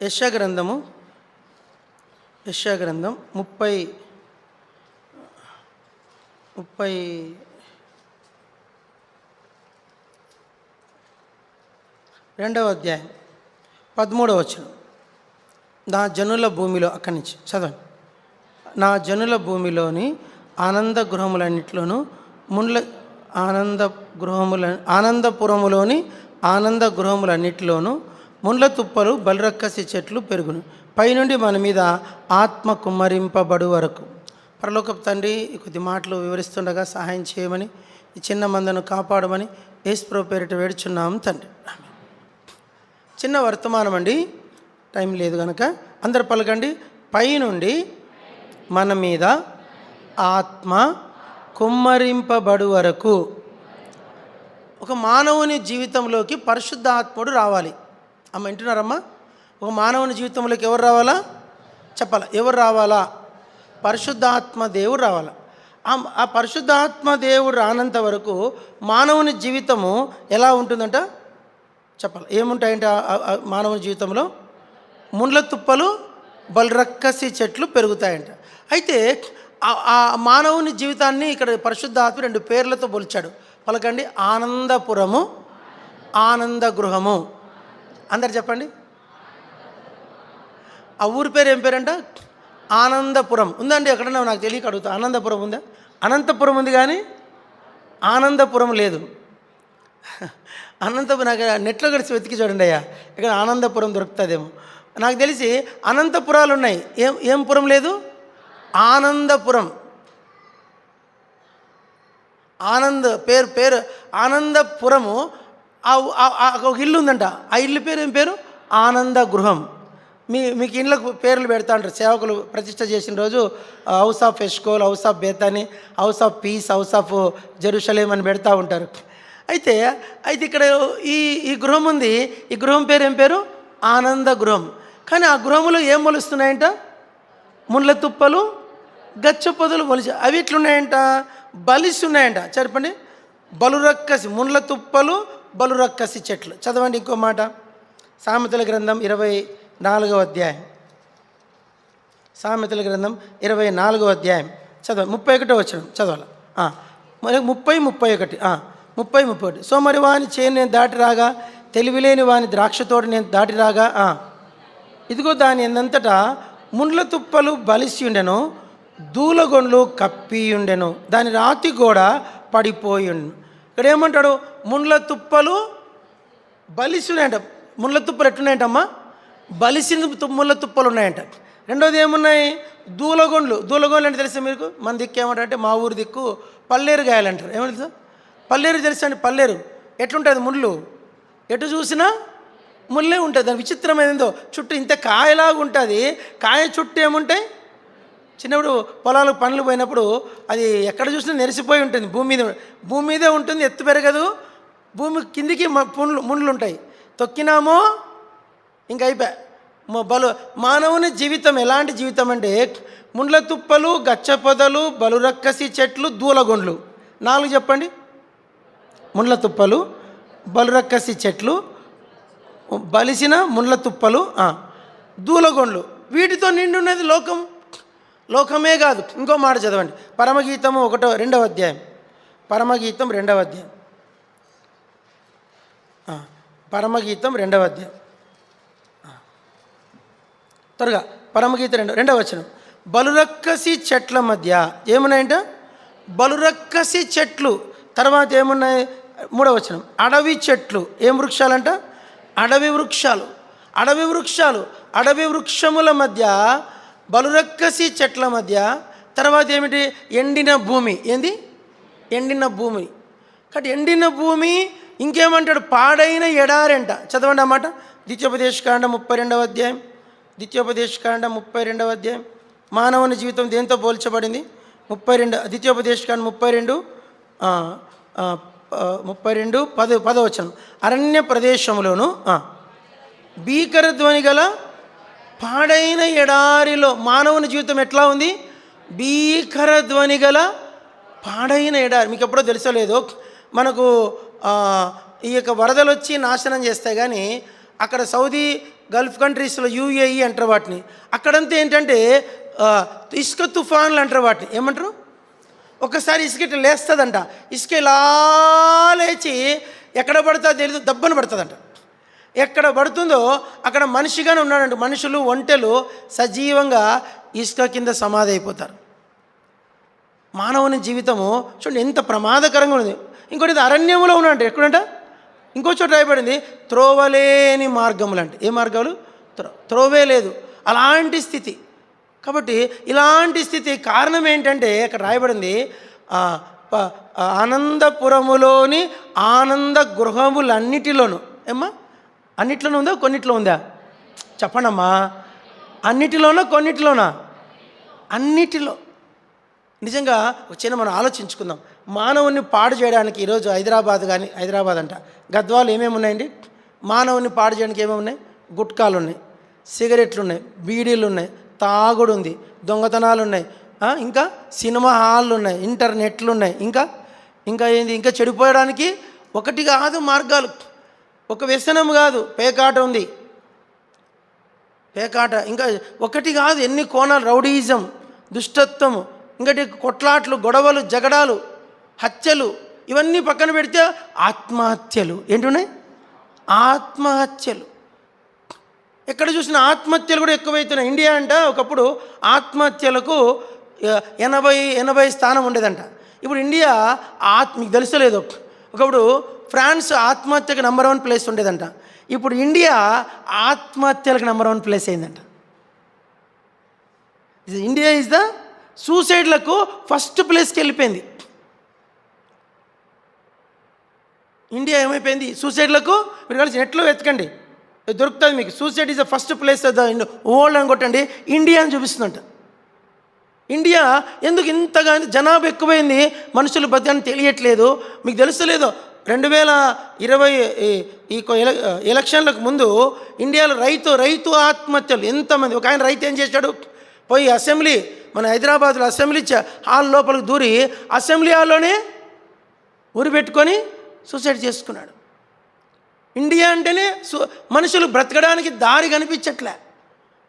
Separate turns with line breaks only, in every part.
యెషయా గ్రంథం 32వ అధ్యాయం 13వ వచనం. నా జనుల భూమిలో, అక్కడి నుంచి చదవండి. నా జనుల భూమిలోని ఆనంద గృహములన్నిట్లోనూ ఆనందపురములోని ఆనంద గృహములన్నిటిలోనూ ముండ్ల తుప్పలు బలిరక్కసి చెట్లు పెరుగును. పైనుండి మన మీద ఆత్మ కుమ్మరింపబడు వరకు. పరలోకపు తండ్రి, కొద్ది మాటలు వివరిస్తుండగా సహాయం చేయమని, ఈ చిన్న మందను కాపాడమని యేసుప్రభు పేరిట వేడుచున్నాము తండ్రి. చిన్న వర్తమానం అండి, టైం లేదు కనుక అందరు పలకండి. పైనుండి మన మీద ఆత్మ కుమ్మరింపబడు వరకు. ఒక మానవుని జీవితంలోకి పరిశుద్ధ ఆత్ముడు రావాలి. అమ్మ వింటున్నారమ్మా? ఒక మానవుని జీవితంలోకి ఎవరు రావాలా? చెప్పాలా? ఎవరు రావాలా? పరిశుద్ధాత్మ దేవుడు రావాలా. ఆ పరిశుద్ధాత్మ దేవుడు రానంత వరకు మానవుని జీవితము ఎలా ఉంటుందంట? చెప్పాలి. ఏముంటాయంటే మానవుని జీవితంలో ముండ్ల తుప్పలు బలిరక్కసి చెట్లు పెరుగుతాయంట. అయితే ఆ మానవుని జీవితాన్ని ఇక్కడ పరిశుద్ధాత్మ 2 పేర్లతో పోల్చాడు. పలకండి. ఆనందపురము, ఆనంద గృహము. అందరు చెప్పండి. ఆ ఊరి పేరు ఏం పేరంట? ఆనందపురం. ఉందండి ఎక్కడన్నా? నాకు తెలియక అడుగుతా. ఆనందపురం ఉందా? అనంతపురం ఉంది కానీ ఆనందపురం లేదు. అనంతపురం నాకు నెట్లో కలిసి వెతికి చూడండి అయ్యా, ఇక్కడ ఆనందపురం దొరుకుతుందేమో. నాకు తెలిసి అనంతపురాలు ఉన్నాయి. ఏం పురం లేదు? ఆనందపురం. పేరు ఆనందపురము. ఒక ఇల్లు ఉందంట. ఆ ఇల్లు పేరు ఏం పేరు? ఆనంద గృహం. మీకు ఇండ్లకు పేర్లు పెడతా ఉంటారు. సేవకులు ప్రతిష్ట చేసిన రోజు house of Eshcol, house of Bethany, house of peace, house of Jerusalem అని పెడతా ఉంటారు. అయితే ఇక్కడ ఈ గృహం ఉంది. ఈ గృహం పేరు ఏం పేరు? ఆనంద గృహం. కానీ ఆ గృహములో ఏం మొలుస్తున్నాయంట? ముండ్ల తుప్పలు, గచ్చ పొదలు మొలిచి. అవి ఎట్లున్నాయంట? బలిసి ఉన్నాయంట. చెప్పండి. బలురక్కసి. ముండ్ల తుప్పలు బలురక్కసి చెట్లు. చదవండి ఇంకో మాట. సామెతల గ్రంథం 24వ అధ్యాయం. సామెతల గ్రంథం 24వ అధ్యాయం చదవండి. 31వ వచనం చదవాలి. 30-31. సోమరి వాని చేను నేను దాటి రాగా, తెలివిలేని వాని ద్రాక్ష తోట నేను దాటి రాగా, ఇదిగో దాని ఎందంతటా ముండ్ల తుప్పలు బలిసి ఉండెను, దూలగొండ్లు కప్పి ఉండెను, దాని రాతి గోడ పడిపోయి ఉండెను. ఇక్కడ ఏమంటాడు? ముండ్ల తుప్పలు బలిసి ఉన్నాయంట. ముండ్ల తుప్పలు ఎట్టున్నాయంటమ్మా? బలిసిన ముళ్ళ తుప్పలు ఉన్నాయంట. రెండోది ఏమున్నాయి? దూలగొండ్లు. దూలగొండ్లు అంటే తెలుసా మీకు? మన దిక్కు ఏమంటారంటే, మా ఊరి దిక్కు పల్లేరు గాయాలంటారు. ఏమో తెలుసా? పల్లేరు తెలుసా అండి? పల్లేరు ఎట్లుంటుంది? ముళ్ళు ఎటు చూసినా ముళ్ళే ఉంటుంది. దాని విచిత్రమైనదో చుట్టూ ఇంత కాయలాగా ఉంటుంది. కాయ చుట్టూ ఏముంటాయి? చిన్నప్పుడు పొలాలకు పనులు పోయినప్పుడు అది ఎక్కడ చూసినా నెరిసిపోయి ఉంటుంది. భూమి మీదే ఉంటుంది. ఎత్తు పెరగదు. భూమి కిందికి ముళ్ళు ఉంటాయి. తొక్కినామో ఇంక అయిపోయా. మానవుని జీవితం ఎలాంటి జీవితం అంటే ముండ్ల తుప్పలు, గచ్చ పొదలు, బలురక్కసి చెట్లు, దూలగొండ్లు. 4 చెప్పండి. ముండ్ల తుప్పలు, బలురక్కసి చెట్లు, బలిసిన ముండ్ల తుప్పలు, దూలగొండ్లు. వీటితో నిండి ఉన్నది లోకం. లోకమే కాదు. ఇంకో మాట చదవండి. పరమగీతము 2వ అధ్యాయం. పరమగీతం 2వ అధ్యాయం. పరమగీతం 2వ అధ్యాయం. త్వరగా. పరమగీతం 2వ వచనం. బలురక్కసి చెట్ల మధ్య ఏమున్నాయంట? బలురక్కసి చెట్లు. తర్వాత ఏమున్నాయి? 3వ వచనం. అడవి చెట్లు. ఏం వృక్షాలంట? అడవి వృక్షాలు. అడవి వృక్షాలు. అడవి వృక్షముల మధ్య, బలురక్కసి చెట్ల మధ్య. తర్వాత ఏమిటి? ఎండిన భూమి. ఏంది? ఎండిన భూమి. కాబట్టి ఎండిన భూమి. ఇంకేమంటాడు? పాడైన ఎడారి అంట. చదవండి అన్నమాట. ద్వితీయోపదేశకాండం 32వ అధ్యాయం. ద్వితీయోపదేశకాండం 32వ అధ్యాయం. మానవుని జీవితం దేంతో పోల్చబడింది? 32 10వ వచనం. అరణ్య ప్రదేశంలోను భీకర ధ్వని గల పాడైన ఎడారిలో. మానవుని జీవితం ఎట్లా ఉంది? భీకర ధ్వని గల పాడైన ఎడారి. మీకు ఎప్పుడో తెలుసలేదు, మనకు ఈ యొక్క వరదలు వచ్చి నాశనం చేస్తాయి. కానీ అక్కడ సౌదీ గల్ఫ్ కంట్రీస్లో యూఏఈ అంటారు వాటిని. అక్కడంతా ఏంటంటే ఇసుక తుఫాన్లు అంటారు వాటిని. ఏమంటారు? ఒకసారి ఇసుక ఇట్లా లేస్తుందంట. ఇసుక ఇలా లేచి ఎక్కడ పడుతుందో తెలియదు, దబ్బని పడుతుందంట. ఎక్కడ పడుతుందో అక్కడ మనిషిగానే ఉన్నాడంట. మనుషులు ఒంటెలు సజీవంగా ఇసుక కింద సమాధి అయిపోతారు. మానవుని జీవితము చూడండి ఎంత ప్రమాదకరంగా ఉంది. ఇంకోటి ఇది అరణ్యంలో ఉన్నాడంట. ఎక్కడంట? ఇంకో చోట రాయబడింది త్రోవలేని మార్గములు అంటే. ఏ మార్గాలు? త్రోవే లేదు, అలాంటి స్థితి. కాబట్టి ఇలాంటి స్థితి కారణం ఏంటంటే అక్కడ రాయబడింది ఆనందపురములోని ఆనంద గృహములన్నిటిలోనూ. ఏమ్మా? అన్నిట్లోనూ ఉందా కొన్నిట్లో ఉందా? చెప్పండమ్మా. అన్నిటిలోనా కొన్నిటిలోనా? అన్నిటిలో. నిజంగా చిన్న మనం ఆలోచించుకుందాం. మానవుని పాడు చేయడానికి ఈరోజు హైదరాబాద్ అంట గద్వాలు ఏమేమి ఉన్నాయండి? మానవుని పాడు చేయడానికి ఏమేమి ఉన్నాయి? గుట్కాలు ఉన్నాయి, సిగరెట్లు ఉన్నాయి, బీడీలు ఉన్నాయి, తాగుడు ఉంది, దొంగతనాలు ఉన్నాయి, ఇంకా సినిమా హాళ్ళు ఉన్నాయి, ఇంటర్నెట్లు ఉన్నాయి, ఇంకా ఏంది, ఇంకా చెడిపోయడానికి ఒకటి కాదు మార్గాలు. ఒక వ్యసనం కాదు, పేకాట ఉంది, పేకాట. ఇంకా ఒకటి కాదు, ఎన్ని కోణాలు. రౌడీయిజం, దుష్టత్వము, ఇంకటి కొట్లాట్లు, గొడవలు, జగడాలు, హత్యలు. ఇవన్నీ పక్కన పెడితే ఆత్మహత్యలు. ఏంటున్నాయి? ఆత్మహత్యలు. ఎక్కడ చూసినా ఆత్మహత్యలు కూడా ఎక్కువైతున్నాయి. ఇండియా అంట ఒకప్పుడు ఆత్మహత్యలకు 80 స్థానం ఉండేదంట. ఇప్పుడు ఇండియా మీకు తెలుసలేదు, ఒకప్పుడు ఫ్రాన్స్ ఆత్మహత్యకు నెంబర్ 1 ప్లేస్ ఉండేదంట. ఇప్పుడు ఇండియా ఆత్మహత్యలకు నెంబర్ 1 ప్లేస్ అయిందంట. ఇండియా ఈజ్ ద సూసైడ్లకు ఫస్ట్ ప్లేస్కి వెళ్ళిపోయింది. ఇండియా ఏమైపోయింది? సూసైడ్లకు. మీరు కలిసి నెట్లో వెతకండి, దొరుకుతుంది మీకు. Suicide is the first place the world అని కొట్టండి, ఇండియా అని చూపిస్తుందంట. ఇండియా ఎందుకు ఇంతగా జనాభా ఎక్కువైంది, మనుషులు బతకని తెలియట్లేదు. మీకు తెలుస్తలేదు, 2020 ఈ ఎలక్షన్లకు ముందు ఇండియాలో రైతు ఆత్మహత్యలు ఎంతమంది. ఒక ఆయన రైతు ఏం చేశాడు? పోయి అసెంబ్లీ, మన హైదరాబాద్లో అసెంబ్లీ హాల్ లోపలికి దూరి అసెంబ్లీ హాల్లోనే ఉరి పెట్టుకొని సూసైడ్ చేసుకున్నాడు. ఇండియా అంటేనే మనుషులు బ్రతకడానికి దారి కనిపించట్లే.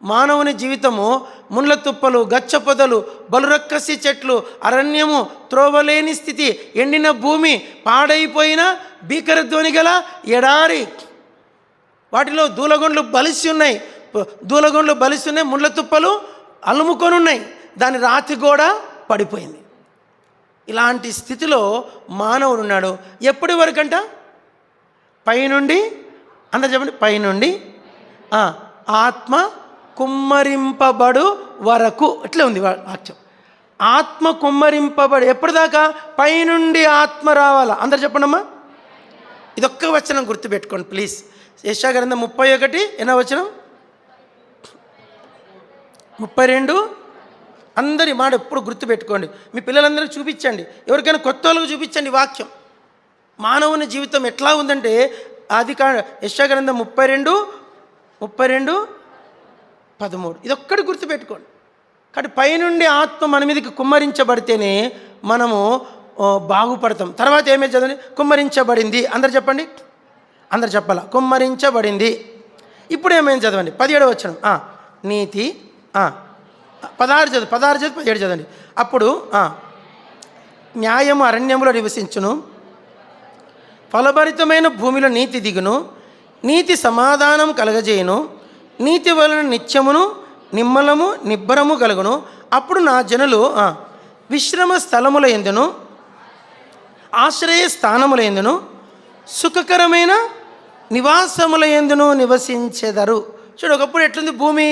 మానవుని జీవితము ముళ్ళ తుప్పలు, గచ్చ పొదలు, బలురక్కసి చెట్లు, అరణ్యము, త్రోవలేని స్థితి, ఎండిన భూమి, పాడైపోయిన భీకరధ్వని గల ఎడారి. వాటిలో దూలగొండ్లు బలిసి ఉన్నాయి, ముళ్ళ తుప్పలు అలుముకొని ఉన్నాయి, దాని రాతి గోడ పడిపోయింది. ఇలాంటి స్థితిలో మానవుడు ఉన్నాడు. ఎప్పటి వరకంట? పైనుండి, అందరు చెప్పండి, పైనుండి ఆత్మ కుమ్మరింపబడు వరకు. ఇట్లా ఉంది వాక్యం. ఆత్మ కుమ్మరింపబడు ఎప్పటిదాకా? పైనుండి ఆత్మ రావాలా. అందరు చెప్పండమ్మా. ఇదొక్క వచనం గుర్తుపెట్టుకోండి ప్లీజ్. యెషయా గ్రంథం 31 ఎన్నో వచనం? 32. అందరి మాట ఎప్పుడు గుర్తుపెట్టుకోండి. మీ పిల్లలందరికీ చూపించండి, ఎవరికైనా కొత్త వాళ్ళకు చూపించండి వాక్యం. మానవుని జీవితం ఎట్లా ఉందంటే యెషయా గ్రంథం 32:13 ఇదొక్కటి గుర్తుపెట్టుకోండి. కాబట్టి పైనుండి ఆత్మ మన మీదకి కుమ్మరించబడితేనే మనము బాగుపడతాం. తర్వాత ఏమైతే చదవండి? కుమ్మరించబడింది. అందరు చెప్పండి, అందరు చెప్పాలా? కుమ్మరించబడింది. ఇప్పుడు ఏమైంది చదవండి? 17వ వచనం. నీతి 16 17 చదవండి. అప్పుడు న్యాయము అరణ్యములో నివసించును, ఫలభరితమైన భూమిలో నీతి దిగును, నీతి సమాధానం కలగజేయును, నీతి వలన నిత్యమును నిమ్మలము నిబ్బరము కలుగును. అప్పుడు నా జనులు విశ్రమ స్థలముల యందును ఆశ్రయ స్థానముల యందును సుఖకరమైన నివాసముల యందును నివసించెదరు. చూడు, ఒకప్పుడు ఎట్లుంది భూమి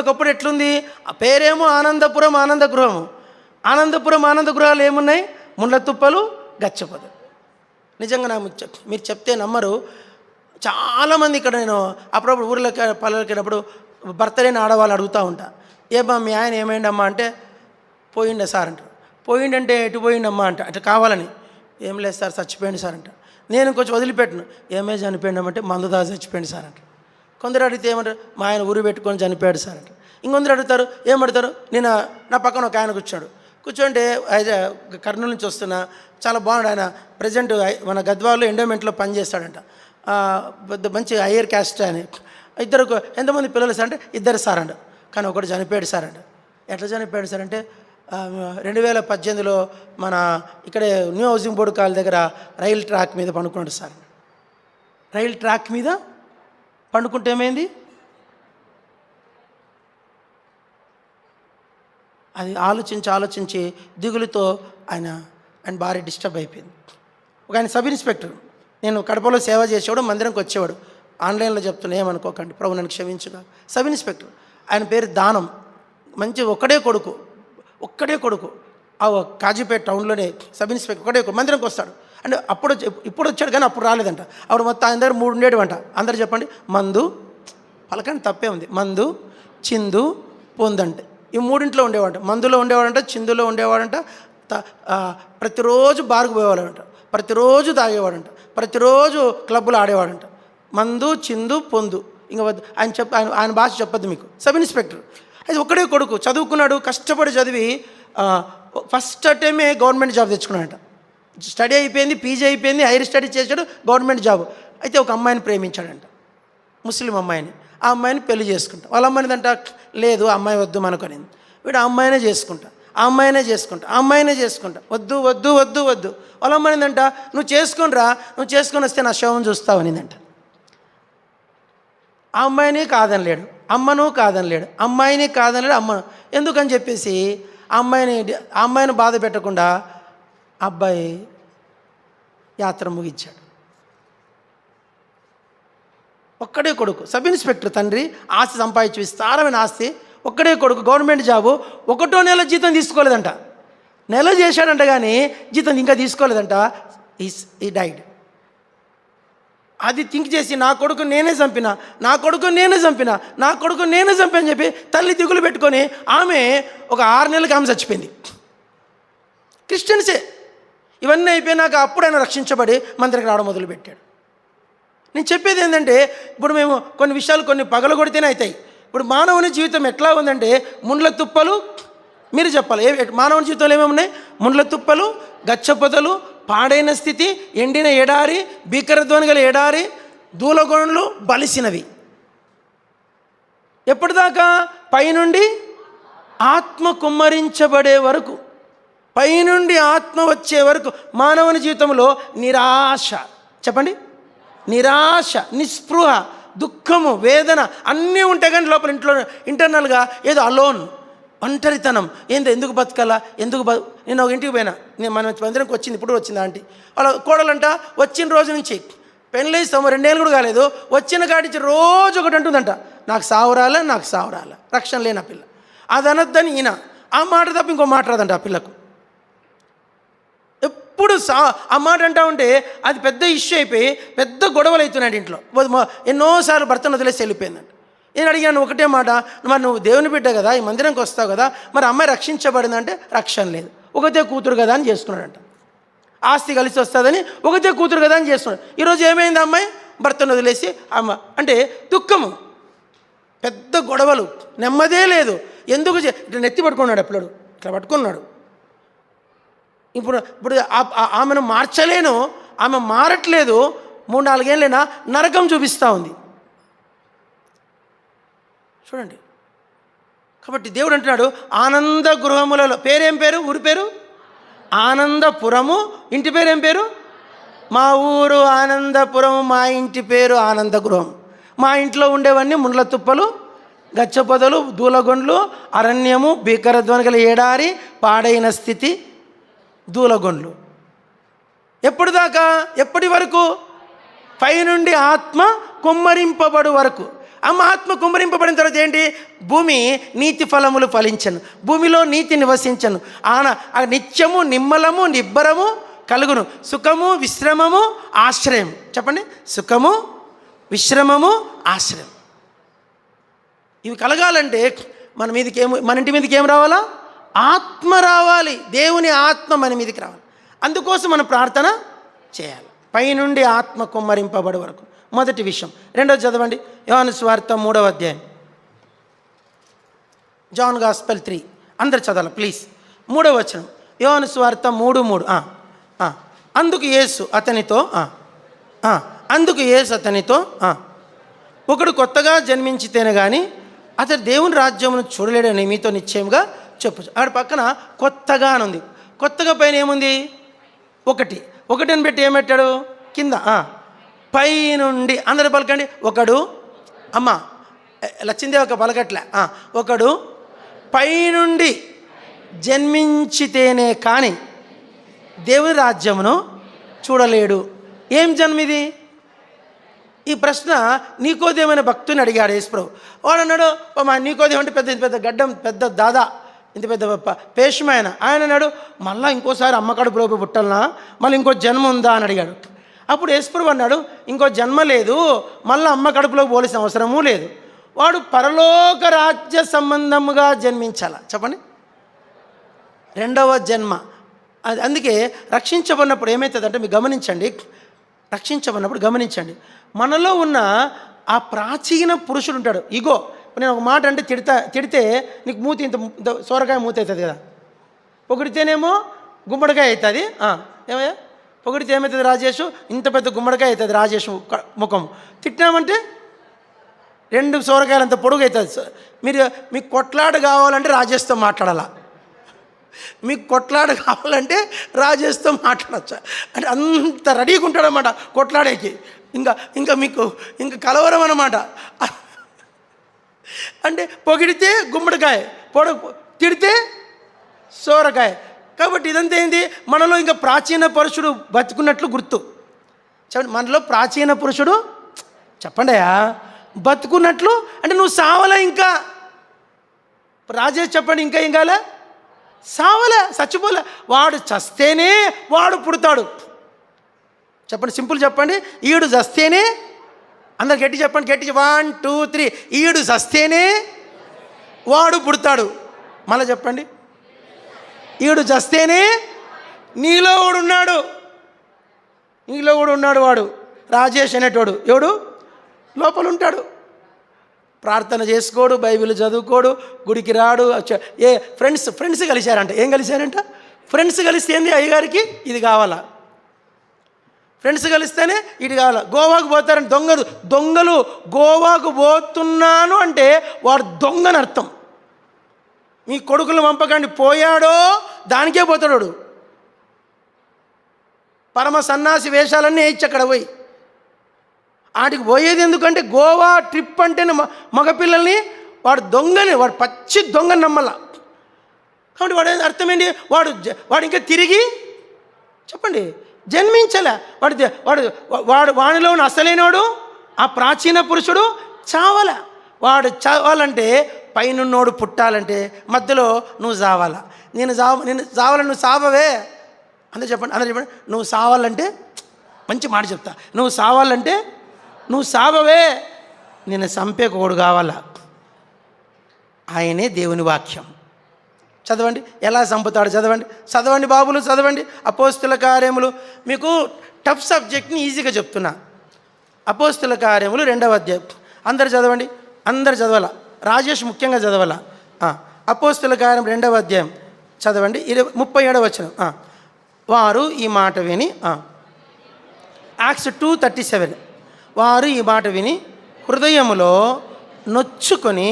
ఒకప్పుడు ఎట్లుంది? ఆ పేరేమో ఆనందపురం, ఆనంద గృహము. ఆనంద గృహాలు ఏమున్నాయి? ముళ్ళ తుప్పలు, గచ్చపొదలు. నిజంగా మీరు చెప్తే నమ్మరు. చాలామంది ఇక్కడ నేను అప్పుడప్పుడు ఊర్లకి పల్లెలకి వెళ్ళినప్పుడు భర్త లేని ఆడవాళ్ళు అడుగుతూ ఉంటా, ఏమా మీ ఆయన ఏమైందమ్మా అంటే, పోయిండే సార్ అంటారు. పోయిండంటే ఎటు పోయిండమ్మా అంట, అటు కావాలని. ఏం లేదు సార్, చచ్చిపోయింది సార్ అంట. నేను కొంచెం వదిలిపెట్టను, ఏమే చనిపోయిండమంటే మందు దాచి చచ్చిపోయింది సార్ అంట. కొందరు అడిగితే ఏమంటారు, మా ఆయన ఊరు పెట్టుకొని చనిపోయాడు సార్ అంట. ఇంకొందరు అడుగుతారు, ఏమడతారు, నేను నా పక్కన ఒక ఆయన కూర్చోంటే కర్నూలు నుంచి వస్తున్నా, చాలా బాగున్నాడు ఆయన, ప్రజెంట్ మన గద్వాల్లో ఎండోమెంట్లో పనిచేస్తాడంట, పెద్ద మంచి హయ్యర్ క్యాస్ట్ అని. ఇద్దరు ఎంతమంది పిల్లలు సార్ అంటే 2 సార్ అంట. కానీ ఒకటి చనిపోయాడు సార్ అంట. ఎట్లా చనిపోయాడు సార్ అంటే 2018లో మన ఇక్కడే న్యూ హౌసింగ్ బోర్డు కాల్ దగ్గర రైలు ట్రాక్ మీద పండుకున్నాడు సార్. రైలు ట్రాక్ మీద పండుకుంటే ఏమైంది, అది ఆలోచించి దిగులుతో ఆయన భార్య డిస్టర్బ్ అయిపోయింది. ఒక ఆయన సబ్ ఇన్స్పెక్టర్, నేను కడపలో సేవ చేసేవాడు, మందిరంకి వచ్చేవాడు. ఆన్లైన్లో చెప్తున్నా, ఏమనుకోకండి, ప్రభు నన్ను క్షమించుగా. సబ్ ఇన్స్పెక్టర్, ఆయన పేరు దానం. మంచి ఒక్కడే కొడుకు. ఆ కాజీపేట టౌన్లోనే సబ్ ఇన్స్పెక్టర్, ఒకడే మందిరంకి వస్తాడు. అంటే ఇప్పుడు వచ్చాడు కానీ అప్పుడు రాలేదంట. అప్పుడు మొత్తం ఆయన దగ్గర 3 ఉండేటివంట. అందరు చెప్పండి, మందు, పలకండి తప్పే ఉంది, మందు, చిందు, పొందంటే ఈ 3 ఉండేవాడంట. మందులో ఉండేవాడంట, చిందులో ఉండేవాడంట, ప్రతిరోజు బార్కు పోయేవాడంట, ప్రతిరోజు తాగేవాడంట, ప్రతిరోజు క్లబ్బులు ఆడేవాడంట. మందు, చిందు, పొందు. ఇంకా ఆయన భాష చెప్పద్దు మీకు. సబ్ ఇన్స్పెక్టర్ అది ఒక్కడే కొడుకు, చదువుకున్నాడు, కష్టపడి చదివి ఫస్ట్ అటెంప్టే గవర్నమెంట్ జాబ్ తెచ్చుకున్నాడంట. స్టడీ అయిపోయింది, పీజీ అయిపోయింది, హైయర్ స్టడీ చేశాడు, గవర్నమెంట్ జాబ్. అయితే ఒక అమ్మాయిని ప్రేమించాడంట, ముస్లిం అమ్మాయిని. ఆ అమ్మాయిని పెళ్లి చేసుకుంటా. వాళ్ళ అమ్మాయినిదంట, లేదు అమ్మాయి వద్దు మనకొనింది. వీడు ఆ అమ్మాయినే చేసుకుంటా, వద్దు. వాళ్ళ అమ్మాయినిదంట, నువ్వు చేసుకొని వస్తే నా శవం చూస్తావు అనిందంట. ఆ అమ్మాయిని కాదనలేడు, అమ్మను కాదనలేడు, అమ్మాయిని కాదనలేడు, అమ్మను. ఎందుకని చెప్పేసి ఆ అమ్మాయిని బాధ పెట్టకుండా అబ్బాయి యాత్ర ముగించాడు. ఒక్కడే కొడుకు, సబ్ ఇన్స్పెక్టర్ తండ్రి, ఆస్తి సంపాదించి విస్తారమైన ఆస్తి, ఒక్కడే కొడుకు, గవర్నమెంట్ జాబు. 1వ నెల జీతం తీసుకోలేదంట. నెల చేశాడంట కానీ జీతం ఇంకా తీసుకోలేదంట. ఈ డైడ్. అది థింక్ చేసి నా కొడుకు నేనే చంపిన అని చెప్పి తల్లి దిగులు పెట్టుకొని ఆమె ఒక 6 నెలలకి ఆమె చచ్చిపోయింది. క్రిస్టియన్సే. ఇవన్నీ అయిపోయినాక అప్పుడు ఆయన రక్షించబడి మందిరికి రావడం మొదలుపెట్టాడు. నేను చెప్పేది ఏంటంటే, ఇప్పుడు మేము కొన్ని విషయాలు పగలు కొడితేనే అవుతాయి. ఇప్పుడు మానవుని జీవితం ఎట్లా ఉందంటే, ముండ్ల తుప్పలు, మీరు చెప్పాలి, మానవుని జీవితంలో ఏమేమి ఉన్నాయి? ముండ్ల తుప్పలు, గచ్చపొదలు, పాడైన స్థితి, ఎండిన ఎడారి, భీకరధ్వని గల ఎడారి, దూలగొండ్లు, బలిసినవి. ఎప్పటిదాకా? పైనుండి ఆత్మ కుమ్మరించబడే వరకు, పైనుండి ఆత్మ వచ్చే వరకు మానవుని జీవితంలో నిరాశ. చెప్పండి, నిరాశ, నిస్పృహ, దుఃఖము, వేదన అన్నీ ఉంటాయి. కానీ లోపల ఇంటర్నల్గా ఏదో అలోన్, ఒంటరితనం. ఎందుకు బతకాలా, నేను ఒక ఇంటికి పోయినా, మన మందిరంకి వచ్చింది, ఇప్పుడు వచ్చింది ఆంటీ. వాళ్ళ కోడలంట వచ్చిన రోజు నుంచి పెళ్ళి 2 ఏళ్ళు కూడా కాలేదు, వచ్చిన కాడించి రోజు ఒకటి అంటుందంట, నాకు సావురాలే, రక్షణ లేని ఆ పిల్ల. అది అనొద్దని ఈయన ఆ మాట తప్ప ఇంకో మాట రాదంట ఆ పిల్లకు. ఎప్పుడు ఆ మాట అంటా ఉంటే అది పెద్ద ఇష్యూ అయిపోయి పెద్ద గొడవలు అవుతున్నాడు ఇంట్లో. ఎన్నోసార్లు భర్తను వదిలేసి వెళ్ళిపోయిందంట. నేను అడిగాను ఒకటే మాట, మరి నువ్వు దేవుని బిడ్డ కదా, ఈ మందిరంకి వస్తావు కదా, మరి అమ్మాయి రక్షించబడిందంటే రక్షణ లేదు, ఒకతే కూతురు కదా అని చేసుకున్నాడంట. ఆస్తి కలిసి వస్తుందని ఒకతే కూతురు కదా అని చేస్తున్నాడు. ఈరోజు ఏమైంది? అమ్మాయి భర్తను వదిలేసి అమ్మ అంటే దుఃఖము, పెద్ద గొడవలు, నెమ్మదే లేదు. ఎందుకు ఇట్లా నెత్తి పట్టుకున్నాడు, ఎప్పుడు ఇట్లా పట్టుకున్నాడు. ఇప్పుడు ఆమెను మార్చలేను, ఆమె మారట్లేదు. 3-4 ఏళ్ళైనా నరకం చూపిస్తూ ఉంది. చూడండి. కాబట్టి దేవుడు అంటున్నాడు, ఆనంద గృహములలో, పేరేం పేరు? ఊరి పేరు ఆనందపురము, ఇంటి పేరు ఏం పేరు? మా ఊరు ఆనందపురము, మా ఇంటి పేరు ఆనంద గృహం. మా ఇంట్లో ఉండేవన్నీ ముండ్ల తుప్పలు, గచ్చపొదలు, దూలగొండ్లు, అరణ్యము, భీకరధ్వని గల ఎడారి, పాడైన స్థితి, దూలగొండ్లు. ఎప్పుడు దాకా? ఎప్పటి వరకు? పైనుండి ఆత్మ కుమ్మరింపబడు వరకు. ఆత్మ కుమ్మరింపబడిన తర్వాత ఏంటి? భూమి నీతి ఫలములు ఫలించను, భూమిలో నీతి నివసించను, నిత్యము నిమ్మలము నిబ్బరము కలుగును, సుఖము విశ్రమము ఆశ్రయం. చెప్పండి, సుఖము విశ్రమము ఆశ్రయం. ఇవి కలగాలంటే మన ఇంటి మీదకి ఏం రావాలా? ఆత్మ రావాలి. దేవుని ఆత్మ మన మీదకి రావాలి. అందుకోసం మనం ప్రార్థన చేయాలి, పైనుండి ఆత్మ కుమ్మరింపబడే వరకు. మొదటి విషయం. రెండోది చదవండి, యోహాను సువార్త 3వ అధ్యాయం, జాన్ గాస్పెల్ 3. అందరు చదవాలి ప్లీజ్. 3వ వచనం, యోహాను సువార్త 3:3. అందుకు యేసు అతనితో ఒకడు కొత్తగా జన్మించితేనే కానీ అతడు దేవుని రాజ్యమును చూడలేడని మీతో నిశ్చయంగా చెప్పచ్చు. అక్కడ పక్కన కొత్తగా అని ఉంది. కొత్తగా పైన ఏముంది? ఒకటి అని పెట్టి ఏం పెట్టాడు కింద? పై నుండి. అందరూ పలకండి. ఒకడు, అమ్మ లచ్చిందే ఒక పలకట్లే, ఒకడు పైనుండి జన్మించితేనే కానీ దేవుని రాజ్యమును చూడలేడు. ఏం జన్మిది? ఈ ప్రశ్న నీకోదేమైన భక్తుని అడిగాడు యేసుప్రభు. వాడు అన్నాడు, మా నీకోదేం అంటే పెద్ద గడ్డం, పెద్ద దాదా, ఇంత పెద్ద పేషమైన ఆయన అన్నాడు, మళ్ళీ ఇంకోసారి అమ్మ కడుపులో పుట్టాలనా, మళ్ళీ ఇంకో జన్మ ఉందా అని అడిగాడు. అప్పుడు యేసుప్రభు అన్నాడు, ఇంకో జన్మ లేదు, మళ్ళీ అమ్మ కడుపులో పోలేసిన అవసరమూ లేదు. వాడు పరలోక రాజ్య సంబంధముగా జన్మించాల. చెప్పండి, రెండవ జన్మ. అందుకే రక్షించబడినప్పుడు ఏమవుతుందంటే మీరు గమనించండి, రక్షించబడినప్పుడు గమనించండి, మనలో ఉన్న ఆ ప్రాచీన పురుషుడు ఉంటాడు. ఇగో నేను ఒక మాట అంటే తిడితే నీకు మూతి ఇంత సోరకాయ మూతి అవుతుంది కదా, పొగిడితేనేమో గుమ్మడికాయ అవుతుంది. ఏమయ్యా పొగిడితే ఏమవుతుంది రాజేషు? ఇంత పెద్ద గుమ్మడికాయ అవుతుంది రాజేష్ ముఖం. తిట్టినామంటే 2 సోరకాయలు అంత పొడుగు అవుతుంది. మీకు కొట్లాట కావాలంటే రాజేష్తో మాట్లాడాలా, మీకు కొట్లాట కావాలంటే రాజేష్తో మాట్లాడచ్చా అంటే అంత రెడీగా ఉంటాడనమాట కొట్లాడేకి. ఇంకా మీకు ఇంకా కలవరం అన్నమాట. అంటే పొగిడితే గుమ్మడికాయ, తిడితే సోరకాయ. కాబట్టి ఇదంతా ఏంది? మనలో ఇంకా ప్రాచీన పురుషుడు బతుకున్నట్లు గుర్తు. చెప్పండి, మనలో ప్రాచీన పురుషుడు చెప్పండియా బతుకున్నట్లు అంటే నువ్వు సావలే. ఇంకా రాజేష్ చెప్పండి, ఇంకా ఏం కాలే? సావలే, చచ్చిపోలే. వాడు చస్తేనే వాడు పుడతాడు. చెప్పండి, సింపుల్ చెప్పండి. ఈడు చస్తేనే, అందరు గట్టి చెప్పండి, గట్టి 1 2 3. ఈడు చస్తేనే వాడు పుడతాడు. మళ్ళీ చెప్పండి, ఈడు చస్తేనే నీలో కూడా ఉన్నాడు. వాడు రాజేష్ అనేటోడు ఎవడు లోపల ఉంటాడు. ప్రార్థన చేసుకోడు, బైబిల్ చదువుకోడు, గుడికి రాడు. ఫ్రెండ్స్ కలిశారంట. ఏం కలిశారంట? ఫ్రెండ్స్ కలిస్తే ఏంది? అయ్యగారికి ఇది కావాలా, ఫ్రెండ్స్ కలిస్తేనే ఇది కావాలా. గోవాకు పోతారంటే దొంగలు గోవాకు పోతున్నాను అంటే వాడు దొంగని అర్థం. మీ కొడుకులు పంపకండి, పోయాడో దానికే పోతాడు. పరమ సన్నాసి వేషాలన్నీ వేయించి అక్కడ పోయి వాటికి పోయేది ఎందుకంటే గోవా ట్రిప్ అంటేనే మగపిల్లల్ని వాడు దొంగని, వాడు పచ్చి దొంగని నమ్మల. కాబట్టి వాడు అర్థం ఏంటి? వాడు ఇంకా తిరిగి చెప్పండి జన్మించలే. వాడిలో ఉన్న అసలైనవాడు ఆ ప్రాచీన పురుషుడు చావాల. వాడు చావాలంటే పైనున్నోడు పుట్టాలంటే మధ్యలో నువ్వు చావాలా. నేను చావాలని నువ్వు సావవే. అందరూ చెప్పండి, నువ్వు సావాలంటే మంచి మాట చెప్తా, నువ్వు సావాలంటే నువ్వు సావవే. నేను చంపేకోడు కావాలా. ఆయనే దేవుని వాక్యం. చదవండి, ఎలా చంపుతాడు చదవండి బాబులు, చదవండి. అపోస్తుల కార్యములు. మీకు టఫ్ సబ్జెక్ట్ని ఈజీగా చెప్తున్నా. అపోస్తుల కార్యములు 2వ అధ్యాయం. అందరు చదవండి, అందరు చదవాలా. రాజేష్ ముఖ్యంగా చదవాలా. అపోస్తుల కార్యం 2వ అధ్యాయం చదవండి, 37వ వచనం. వారు ఈ మాట విని, యాక్ట్స్ 2:37. వారు ఈ మాట విని హృదయములో నొచ్చుకొని,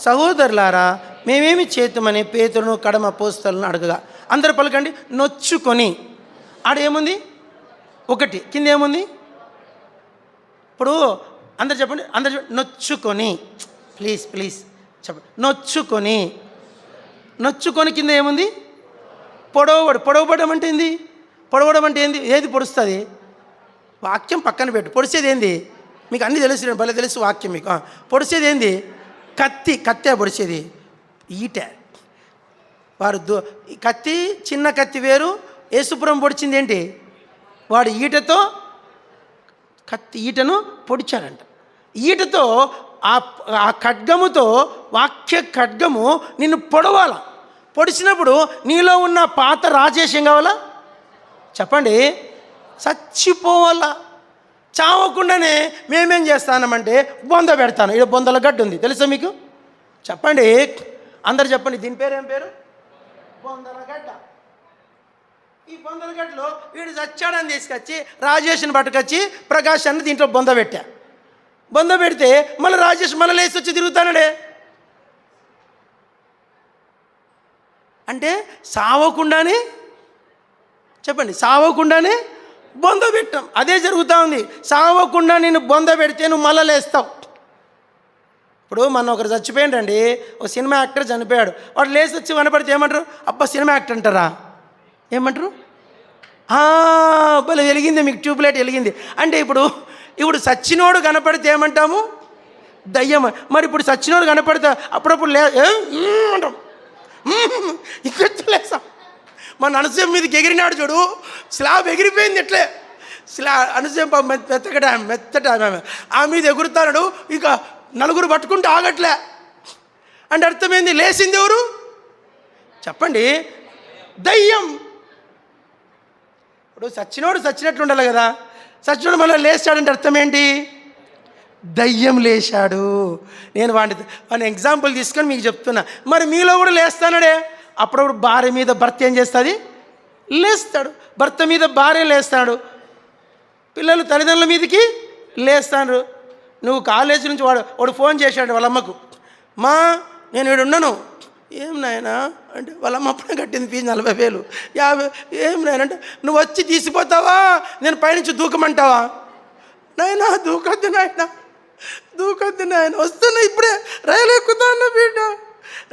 సహోదరులారా మేమేమి చేతుమని పేతురును కడమ అపోస్తలును అడగగా. అందరు పలకండి, నొచ్చుకొని. ఆడేముంది? 1 కింద ఏముంది? ఇప్పుడు అందరు చెప్పండి, నొచ్చుకొని. ప్లీజ్ చెప్పండి. నొచ్చుకొని కింద ఏముంది? పొడవబడడం అంటే ఏంది? పొడవడం అంటే ఏంది? ఏది పొడుస్తుంది? వాక్యం పక్కన పెట్టు. పొడిచేది ఏంది? మీకు అన్నీ తెలుసు, భలే తెలుసు వాక్యం మీకు. పొడిచేది ఏంది? కత్తే పొడిచేది. ఈట. వారు కత్తి, చిన్న కత్తి వేరు. యేసుపురం పొడిచింది ఏంటి? వాడు ఈటను పొడిచాడంట. ఈటతో ఆ ఖడ్గముతో, వాక్య ఖడ్గము నిన్ను పొడవాల. పొడిచినప్పుడు నీలో ఉన్న పాత రాజేషం కావాలా? చెప్పండి, చచ్చిపోవాలా. చావకుండానే మేమేం చేస్తానమంటే బొంద పెడతాను. ఇక్కడ బొందల గడ్డ ఉంది, తెలుసా మీకు? చెప్పండి, అందరు చెప్పండి. దీని పేరు ఏం పేరు? బొందలగడ్డ. ఈ బొందలగడ్డలో వీడు చచ్చాడని తీసుకొచ్చి రాజేష్ని పట్టుకొచ్చి ప్రకాశాన్ని దీంట్లో బొంద పెట్టా. బొంద పెడితే మళ్ళీ రాజేష్ మళ్ళీ లేచి వచ్చి తిరుగుతానడే. అంటే సావకుండానే, చెప్పండి, సావకుండానే బొంద పెట్టాం. అదే జరుగుతూ ఉంది. సావకుండా నేను బొంద పెడితే నువ్వు మళ్ళీ లేస్తావు. ఇప్పుడు మన ఒకరు చచ్చిపోయిండండి, ఒక సినిమా యాక్టర్ చనిపోయాడు. వాడు లేచి వచ్చి వనపడితే ఏమంటారు? అబ్బా సినిమా యాక్టర్ అంటారా? ఏమంటారు? భలే వెలిగింది, మీకు ట్యూబ్లైట్ వెలిగింది అంటే. ఇప్పుడు సచ్చినోడు కనపడితే ఏమంటాము? దయ్యం. మరి ఇప్పుడు సచ్చినోడు కనపడితే అప్పుడప్పుడు అంటాం, ఇక్కడ లేసాం. మన అనుసయం మీదకి ఎగిరినాడు చూడు, స్లాబ్ ఎగిరిపోయింది ఎట్లే. అనుసయం మెత్తట ఆ మీద ఎగురుతాడు. ఇంకా నలుగురు పట్టుకుంటూ ఆగట్లే అంటే అర్థమైంది. లేచింది ఎవరు చెప్పండి? దయ్యం. ఇప్పుడు సచ్చినోడు సచ్చినట్లు ఉండాలి కదా. సచ్చినోడు మళ్ళీ లేచాడంటే అర్థం ఏంటి? దయ్యం లేచాడు. నేను వాడిని ఎగ్జాంపుల్ తీసుకొని మీకు చెప్తున్నా. మరి మీలో కూడా లేస్తానడే. అప్పుడప్పుడు భార్య మీద భర్త ఏం చేస్తుంది? లేస్తాడు. భర్త మీద భార్య లేస్తాడు. పిల్లలు తల్లిదండ్రుల మీదకి లేస్తాడు. నువ్వు కాలేజీ నుంచి వాడు ఫోన్ చేశాడు వాళ్ళ అమ్మకు, మా నేను ఇక్కడ ఉన్నాను. ఏం నాయనా అంటే వాళ్ళ అమ్మ అప్పుడే కట్టింది ఫీజు 40,000 50. ఏం నాయనంటే నువ్వు వచ్చి తీసిపోతావా, నేను పైనుంచి దూకమంటావా? నాయనా దూకొద్దు నాయన, దూకొద్దు నాయన, వస్తున్నా ఇప్పుడే, రైలు ఎక్కుతాను బిడ్డ.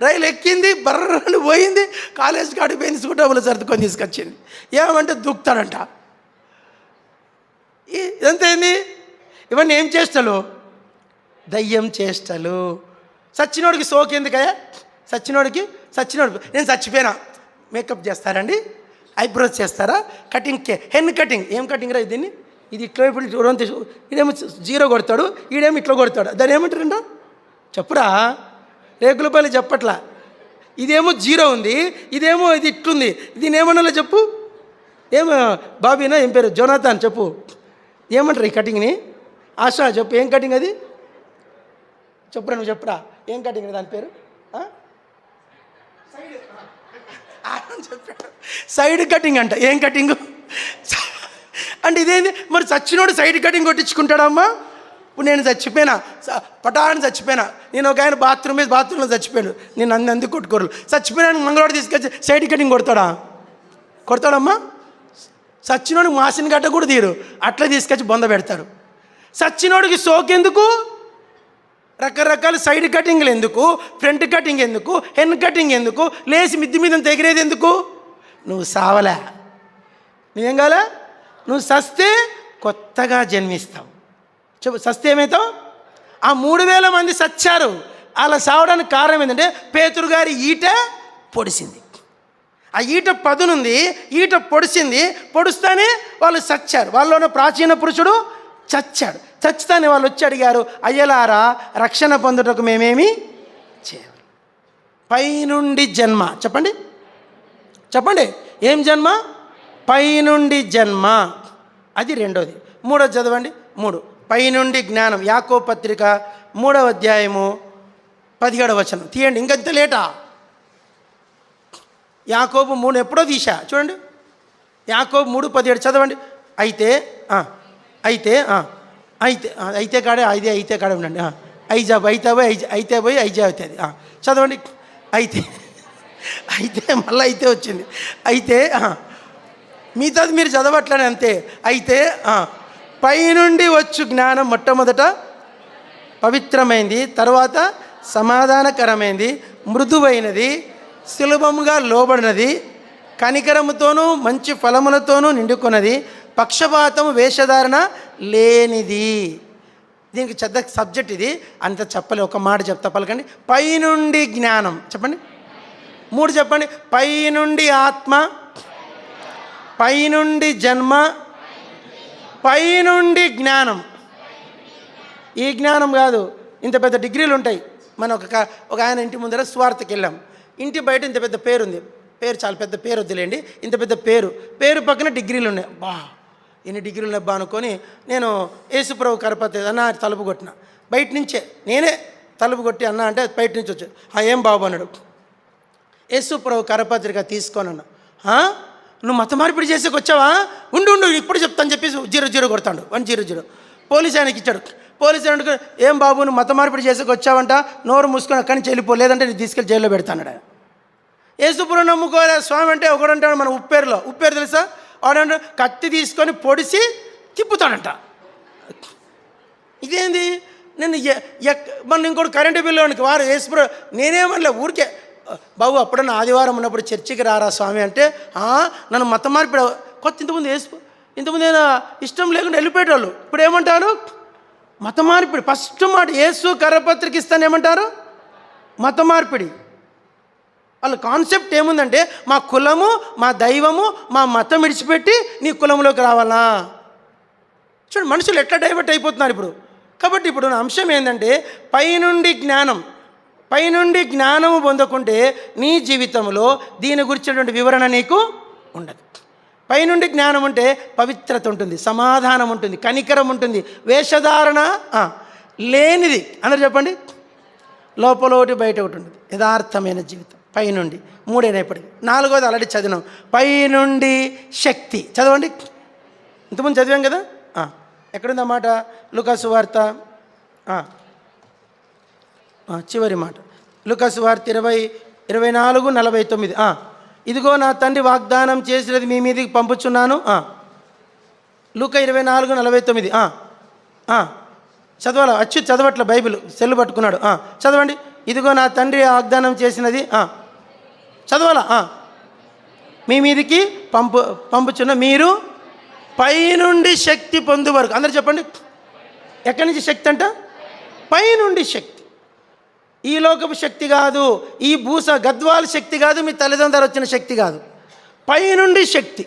రైలు ఎక్కింది, బర్రని పోయింది, కాలేజ్ కాడికి పోయింది, సూటబుల్ సర్దుకొని తీసుకొచ్చింది. ఏమంటే దూకుతాడంట. ఇదంతా ఏంది? ఇవన్నీ ఏం చేష్టలు? దయ్యం చేష్టలు. సచ్చినోడికి సోకెందుకయ్యా? సచ్చినోడు నేను చచ్చిపోయినా మేకప్ చేస్తారండి, ఐబ్రోస్ చేస్తారా, కటింగ్, హెన్ కటింగ్. ఏం కటింగ్ రా దీన్ని? ఇది ఇట్లా ఇప్పుడు చూడండి, ఈడేమో 0 కొడతాడు, ఈడేమో ఇట్లా కొడతాడు. దాన్ని ఏమంటారంట చెప్పురా? రేకులపల్లి చెప్పట్లా. ఇదేమో 0 ఉంది, ఇదేమో ఇది ఇట్లుంది. దీన్ని ఏమన్నా చెప్పు. ఏమో బాబీనా ఏం పేరు? జోనాథన్ చెప్పు. ఏమంటారు ఈ కటింగ్ని? ఆశా చెప్పు, ఏం కటింగ్ అది? చెప్పురా, నువ్వు చెప్పురా, ఏం కటింగ్ దాని పేరు? చెప్పాడు సైడ్ కటింగ్ అంట. ఏం కటింగ్ అంటే ఇదేంది? మరి చచ్చినోడు సైడ్ కటింగ్ కొట్టించుకుంటాడమ్మా. ఇప్పుడు నేను చచ్చిపోయినా, పటాన్ని చచ్చిపోయినా, నేను ఒక ఆయన బాత్రూంలో చచ్చిపోయాడు, నేను అందుకు కొట్టుకోరు. చచ్చిపోయినా మంగళవాడు తీసుకొచ్చి సైడ్ కటింగ్ కొడతాడమ్మా. సచ్చినోడికి మాసిన గడ్డ కూడా తీరు, అట్లా తీసుకొచ్చి బొంద పెడతారు. సచ్చినోడికి సోకెందుకు? రకరకాల సైడ్ కటింగ్లు ఎందుకు? ఫ్రంట్ కటింగ్ ఎందుకు? హెన్ కటింగ్ ఎందుకు? లేచి మిద్ది మీద తెగిరేది ఎందుకు? నువ్వు సావలే, నువ్వేం కాలే? నువ్వు సస్తే కొత్తగా జన్మిస్తావు. చెప్పు, సస్తే ఏమవుతావు? ఆ 3,000 మంది సచ్చారు. అలా సావడానికి కారణం ఏంటంటే పేతురు గారి ఈట పొడిసింది. ఆ ఈట పదునుంది, ఈట పొడుస్తానే వాళ్ళు చచ్చారు. వాళ్ళలోనే ప్రాచీన పురుషుడు చచ్చాడు. చచ్చితానే వాళ్ళు వచ్చి అడిగారు, అయ్యలారా రక్షణ పొందుటకు మేమేమి చేయాలి? పైనుండి జన్మ. చెప్పండి ఏం జన్మ? పైనుండి జన్మ. అది రెండోది. మూడోది చదవండి. 3 పైనుండి జ్ఞానం. యాకోబు పత్రిక 3వ అధ్యాయము 17వ వచనం తీయండి. ఇంకంత లేటా? యాకోబు 3 ఎప్పుడో తీసా చూడండి. యాకోబు 3:17 చదవండి. అయితే కాడే ఉండండి. ఐజా అయితే పోయి ఐజా అవుతుంది. చదవండి. అయితే మళ్ళీ అయితే వచ్చింది. అయితే మిగతాది మీరు చదవట్లని అంతే. అయితే పైనుండి వచ్చు జ్ఞానం మొట్టమొదట పవిత్రమైంది, తర్వాత సమాధానకరమైంది, మృదువైనది, సులభముగా లోబడినది, కనికరముతోనూ మంచి ఫలములతోనూ నిండుకున్నది, పక్షపాతము వేషధారణ లేనిది. దీనికి చెడ్డ సబ్జెక్ట్ ఇది, అంత చెప్పలే. ఒక మాట చెప్తా, పలకండి. పైనుండి జ్ఞానం. చెప్పండి. 3 చెప్పండి. పైనుండి ఆత్మ, పైనుండి జన్మ, పైనుండి జ్ఞానం. ఈ జ్ఞానం కాదు, ఇంత పెద్ద డిగ్రీలు ఉంటాయి. మనం ఒక ఆయన ఇంటి ముందర స్వార్థకి వెళ్ళాం. ఇంటి బయట ఇంత పెద్ద పేరు ఉంది. పేరు చాలా పెద్ద పేరు వద్దులేండి, ఇంత పెద్ద పేరు పక్కన డిగ్రీలు ఉన్నాయి. ఎన్ని డిగ్రీలు ఉన్నాయి అనుకొని నేను యేసుప్రభు కరపతి అన్న తలుపు కొట్టిన. బయట నుంచే నేనే తలుపు కొట్టి అన్న అంటే బయట నుంచి వచ్చాడు. ఏం బాబు అన్నాడు. యేసుప్రభు కరపత్రిక తీసుకోనన్నా. నువ్వు మత మార్పిడి చేసేకి వచ్చావా? ఉండు ఇప్పుడు చెప్తాను చెప్పేసి 00 కొడతాడు. 100. పోలీస్ ఆయనకి ఇచ్చాడు. పోలీసు అంటుకో, ఏం బాబు నువ్వు మత మార్పిడి చేసేకి వచ్చావంట, నోరు మూసుకొని అక్కడి నుంచి వెళ్ళిపో, లేదంటే నేను తీసుకెళ్ళి జైల్లో పెడతాడు. యేసుప్రభువు నమ్ముకోలే స్వామి అంటే ఒకడంటాడు మన ఉప్పేరు తెలుసా, వాడంటే కత్తి తీసుకొని పొడిసి తిప్పుతాడంట. ఇదేంది? నేను మన ఇంకోటి కరెంటు బిల్లు వానికి వారు యేసుప్రభు నేనేమనలే, ఊరికే బాబు అప్పుడన్నా ఆదివారం ఉన్నప్పుడు చర్చికి రారా స్వామి అంటే, నన్ను మత మార్పిడి ఇంతకుముందు ఏదో ఇష్టం లేకుండా వెళ్ళిపోయేటోళ్ళు ఇప్పుడు ఏమంటారు? మత మార్పిడి. ఫస్ట్ మాట యేసు కరపత్రిక ఇస్తాను ఏమంటారు? మత మార్పిడి. వాళ్ళ కాన్సెప్ట్ ఏముందంటే మా కులము, మా దైవము, మా మతం విడిచిపెట్టి నీ కులంలోకి రావాలా. చూడండి మనుషులు ఎట్లా డైవర్ట్ అయిపోతున్నారు ఇప్పుడు. కాబట్టి ఇప్పుడు నా అంశం ఏంటంటే పైనుండి జ్ఞానము పొందకుంటే నీ జీవితంలో దీని గురించినటువంటి వివరణ నీకు ఉండదు. పైనుండి జ్ఞానం ఉంటే పవిత్రత ఉంటుంది, సమాధానం ఉంటుంది, కనికరం ఉంటుంది, వేషధారణ లేనిది. అందరూ చెప్పండి. లోపల ఒకటి బయట ఒకటి ఉంటుంది, యథార్థమైన జీవితం పైనుండి. మూడైనప్పటికీ నాలుగోది ఆల్రెడీ చదివినాం, పైనుండి శక్తి. చదవండి, ఇంతకుముందు చదివాం కదా. ఎక్కడుంది అన్నమాట? లూకాసు వార్త చివరి మాట, లూకాసు వార్త 24:49. ఇదిగో నా తండ్రి వాగ్దానం చేసినది మీ మీదకి పంపుచున్నాను. లూకా 24:49. చదవాలా? చదవట్ల బైబిల్ సెల్లు పట్టుకున్నాడు. చదవండి. ఇదిగో నా తండ్రి వాగ్దానం చేసినది చదవాలా? మీ మీదికి పంపుచున్న మీరు పైనుండి శక్తి పొందు వరకు. అందరు చెప్పండి. ఎక్కడి నుంచి శక్తి అంట? పైనుండి శక్తి. ఈ లోకపు శక్తి కాదు, ఈ గద్వాల శక్తి కాదు, మీ తల్లిదండ్రులు వచ్చిన శక్తి కాదు, పైనుండి శక్తి.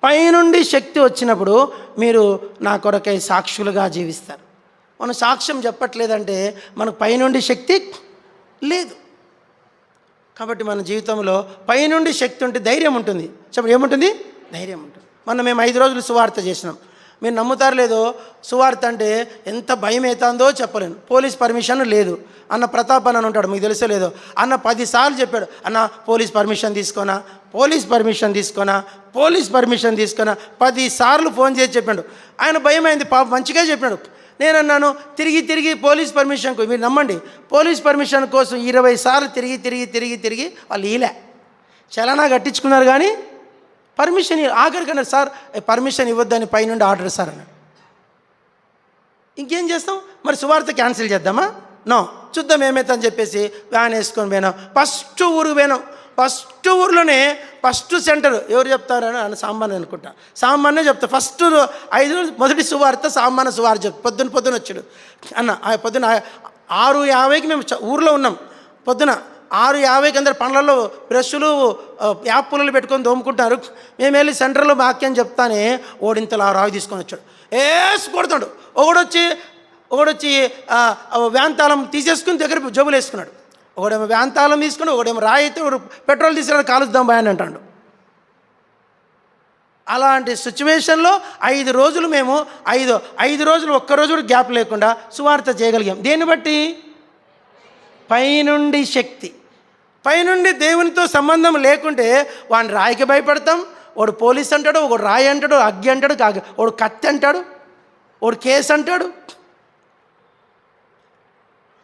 పైనుండి శక్తి వచ్చినప్పుడు మీరు నా కొరకై సాక్షులుగా జీవిస్తారు. మనం సాక్ష్యం చెప్పట్లేదంటే మనకు పైనుండి శక్తి లేదు. కాబట్టి మన జీవితంలో పైనుండి శక్తి ఉంటే ధైర్యం ఉంటుంది. చెప్పండి, ఏముంటుంది? ధైర్యం ఉంటుంది. మేము 5 రోజులు సువార్త చేసినాం. మీరు నమ్ముతారు లేదో, సువార్త అంటే ఎంత భయం అవుతుందో చెప్పలేను. పోలీస్ పర్మిషన్ లేదు. అన్న ప్రతాప్ అని ఉంటాడు, మీకు తెలుసో లేదో, అన్న 10 సార్లు చెప్పాడు, అన్న పోలీస్ పర్మిషన్ తీసుకోనా, 10 సార్లు ఫోన్ చేసి చెప్పాడు. ఆయన భయం అయింది, మంచిగా చెప్పాడు. నేనన్నాను తిరిగి పోలీస్ పర్మిషన్కు, మీరు నమ్మండి, పోలీస్ పర్మిషన్ కోసం 20 సార్లు తిరిగి వాళ్ళు ఈలే చలానా కట్టించుకున్నారు, కానీ పర్మిషన్ ఆఖరికన్నారు. సార్ పర్మిషన్ ఇవ్వద్దని పైనుండి ఆర్డర్ సార్ అన్నాడు. ఇంకేం చేస్తాం మరి? సువార్త క్యాన్సిల్ చేద్దామా? నో, చూద్దాం ఏమైతుందని చెప్పేసి వ్యాన్ వేసుకొని పోయినాం. ఫస్ట్ ఊరికి పోయినాం. ఫస్ట్ ఊర్లోనే ఫస్ట్ సెంటర్ ఎవరు చెప్తారని అని సామాన్య అనుకుంటా, సామాన్య చెప్తా. ఫస్ట్ 5 రోజులు మొదటి సువార్త సామాన్య సువార్త చెప్తా. పొద్దున వచ్చాడు అన్న. పొద్దున 6:50కి మేము ఊర్లో ఉన్నాం. పొద్దున 6:50కి అందరు పనులలో బ్రష్లు యాప్ పుల్లలు పెట్టుకొని దోముకుంటారు. మేము వెళ్ళి సెంటర్లో వాక్యం చెప్తానే ఓడింతలా రావి తీసుకొని వచ్చాడు, కొడతాడు. ఒకడొచ్చి వ్యాన్ తాళం తీసేసుకుని దగ్గర జబ్బులు వేసుకున్నాడు. ఒకడేమో వ్యాన్ తాళం తీసుకుని, ఒకడేమో రాయి అయితే పెట్రోల్ తీసుకుని కాలుద్దాం భయాన్ని అంటాడు. అలాంటి సిచ్యువేషన్లో 5 రోజులు మేము 5 రోజులు ఒక్కరోజు కూడా గ్యాప్ లేకుండా సువార్త చేయగలిగాం. దేన్ని బట్టి? పైనుండి శక్తి. పైనుండి దేవునితో సంబంధం లేకుంటే వాడిని రాయికి భయపడతాం. వాడు పోలీస్ అంటాడు, ఒకడు రాయి అంటాడు, అగ్గి అంటాడు, వాడు కత్తి అంటాడు, వాడు కేసు అంటాడు.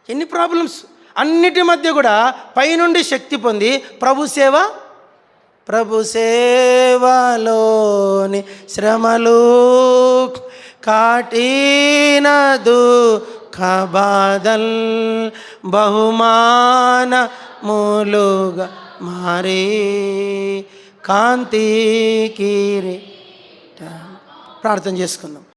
ఎన్ని ప్రాబ్లమ్స్. అన్నిటి మధ్య కూడా పైనుండి శక్తి పొంది ప్రభు సేవలోని శ్రమలు కాటిన దుఃఖబాధల్ బహుమానములుగా మారి కాంతి కిరీటం. ప్రార్థన చేసుకుందాం.